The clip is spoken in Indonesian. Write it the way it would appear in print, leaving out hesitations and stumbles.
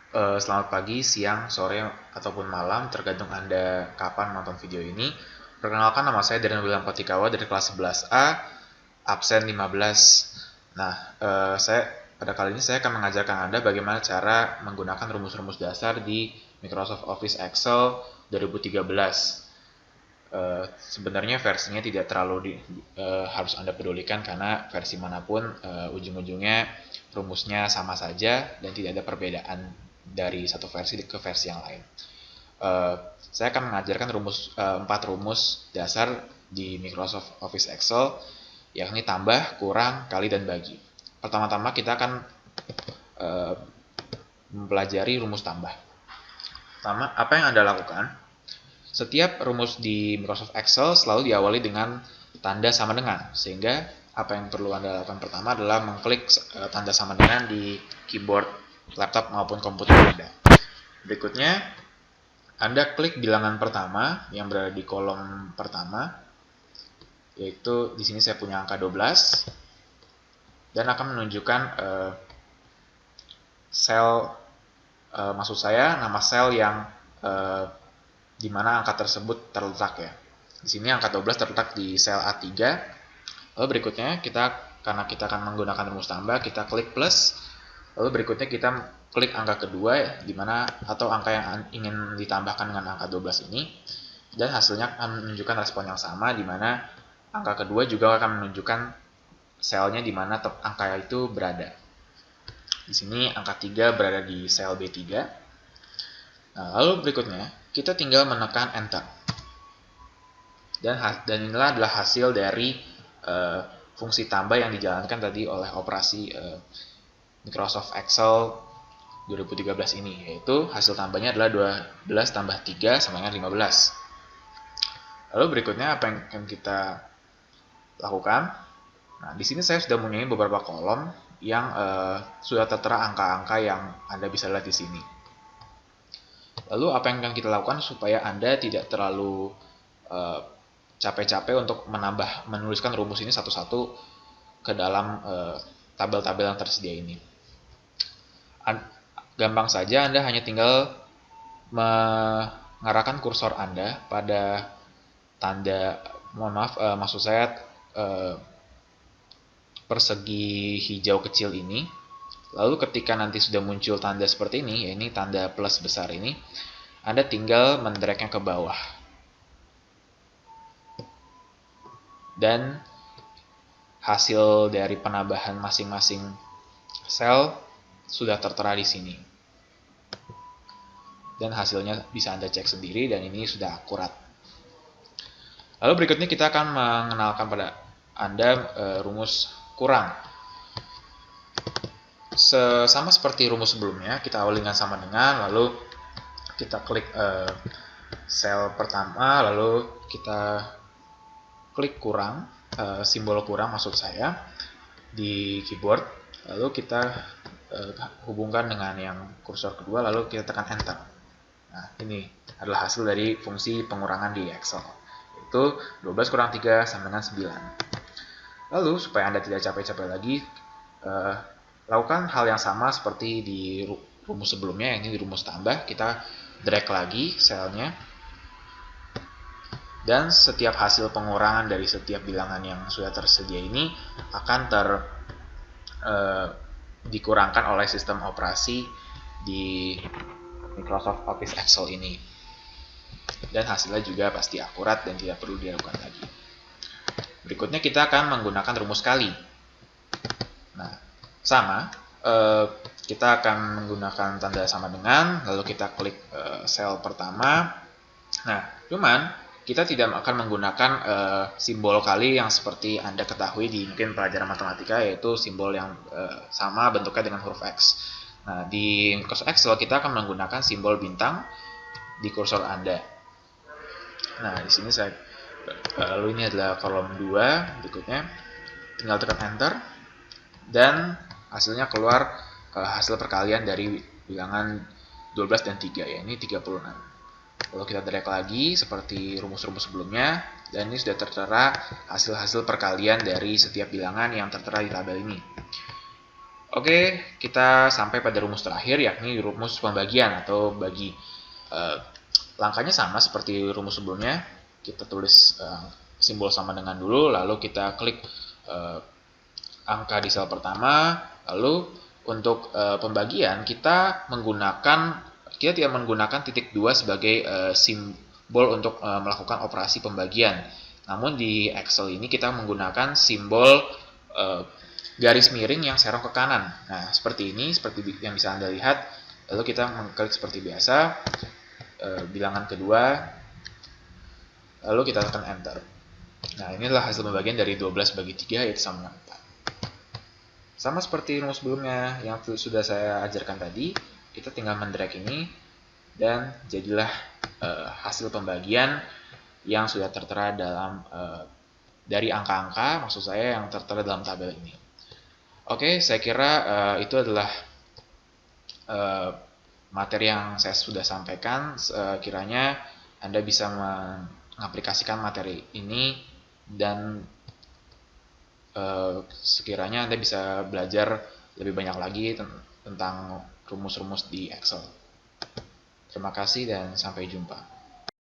Selamat pagi, siang, sore, ataupun malam, tergantung Anda kapan menonton video ini. Perkenalkan, nama saya Darren William Patikawa dari kelas 11A, absen 15. Nah, pada kali ini saya akan mengajarkan Anda bagaimana cara menggunakan rumus-rumus dasar di Microsoft Office Excel 2013. Sebenarnya versinya tidak terlalu harus Anda pedulikan karena versi manapun ujung-ujungnya rumusnya sama saja dan tidak ada perbedaan dari satu versi ke versi yang lain. Saya akan mengajarkan 4 rumus dasar di Microsoft Office Excel, yakni tambah, kurang, kali, dan bagi. Pertama-tama kita akan mempelajari rumus tambah. Pertama, apa yang Anda lakukan? Setiap rumus di Microsoft Excel selalu diawali dengan tanda sama dengan, sehingga apa yang perlu Anda lakukan pertama adalah mengklik tanda sama dengan di keyboard laptop maupun komputer Anda. Berikutnya, Anda klik bilangan pertama yang berada di kolom pertama, yaitu di sini saya punya angka 12, dan akan menunjukkan maksud saya nama sel yang di mana angka tersebut terletak ya. Di sini angka 12 terletak di sel A3. Lalu berikutnya karena kita akan menggunakan rumus tambah, kita klik plus. Lalu berikutnya kita klik angka kedua ya, atau angka yang ingin ditambahkan dengan angka 12 ini, dan hasilnya akan menunjukkan respon yang sama, di mana angka kedua juga akan menunjukkan selnya di mana angka itu berada. Di sini angka 3 berada di sel B3. Nah, lalu berikutnya kita tinggal menekan enter. Dan inilah adalah hasil dari fungsi tambah yang dijalankan tadi oleh operasi Microsoft Excel 2013 ini, yaitu hasil tambahnya adalah 12 tambah 3 sama dengan 15. Lalu berikutnya apa yang akan kita lakukan? Nah, di sini saya sudah mempunyai beberapa kolom yang sudah tertera angka-angka yang Anda bisa lihat di sini. Lalu apa yang akan kita lakukan supaya Anda tidak terlalu capek-capek untuk menuliskan rumus ini satu-satu ke dalam tabel-tabel yang tersedia ini. Gampang saja, Anda hanya tinggal mengarahkan kursor Anda pada tanda, maksud saya persegi hijau kecil ini. Lalu ketika nanti sudah muncul tanda seperti ini, ya ini tanda plus besar ini, Anda tinggal mendragnya ke bawah. Dan hasil dari penambahan masing-masing sel sudah tertera di sini. Dan hasilnya bisa Anda cek sendiri dan ini sudah akurat. Lalu berikutnya kita akan mengenalkan pada Anda rumus kurang. Sama seperti rumus sebelumnya, kita awali dengan sama dengan, lalu kita klik sel pertama, lalu kita klik kurang, simbol kurang maksud saya, di keyboard, lalu kita hubungkan dengan yang kursor kedua, lalu kita tekan enter. Nah, ini adalah hasil dari fungsi pengurangan di Excel, yaitu 12 kurang 3 sama dengan 9. Lalu, supaya Anda tidak capek-capek lagi, lakukan hal yang sama seperti di rumus sebelumnya, ini di rumus tambah, kita drag lagi selnya, dan setiap hasil pengurangan dari setiap bilangan yang sudah tersedia ini akan dikurangkan oleh sistem operasi di Microsoft Office Excel ini. Dan hasilnya juga pasti akurat dan tidak perlu diragukan lagi. Berikutnya kita akan menggunakan rumus kali. Nah, sama, kita akan menggunakan tanda sama dengan, lalu kita klik sel pertama. Nah, cuman kita tidak akan menggunakan simbol kali yang seperti Anda ketahui di mungkin pelajaran matematika, yaitu simbol yang sama bentuknya dengan huruf X. Nah, di Microsoft Excel kita akan menggunakan simbol bintang di kursor Anda. Nah, di sini lalu ini adalah kolom 2, berikutnya tinggal tekan enter dan hasilnya keluar hasil perkalian dari bilangan 12 dan 3 ya, ini 36. Lalu kita drag lagi seperti rumus-rumus sebelumnya, dan ini sudah tertera hasil-hasil perkalian dari setiap bilangan yang tertera di tabel ini. Oke, kita sampai pada rumus terakhir, yakni rumus pembagian atau bagi. Langkahnya sama seperti rumus sebelumnya. Kita tulis simbol sama dengan dulu, lalu kita klik angka di sel pertama. Lalu untuk pembagian kita tidak menggunakan titik 2 sebagai simbol untuk melakukan operasi pembagian. Namun di Excel ini kita menggunakan simbol garis miring yang serong ke kanan. Nah, seperti ini, seperti yang bisa Anda lihat. Lalu kita mengklik seperti biasa, bilangan kedua, lalu kita tekan enter. Nah, inilah hasil pembagian dari 12 bagi 3, yaitu sama dengan 4. Sama seperti rumus sebelumnya yang sudah saya ajarkan tadi, kita tinggal mendrag ini, dan jadilah hasil pembagian yang sudah tertera dalam dari angka-angka, maksud saya yang tertera dalam tabel ini. Oke, saya kira itu adalah materi yang saya sudah sampaikan. Kiranya Anda bisa mengaplikasikan materi ini dan sekiranya Anda bisa belajar lebih banyak lagi tentang rumus-rumus di Excel. Terima kasih dan sampai jumpa.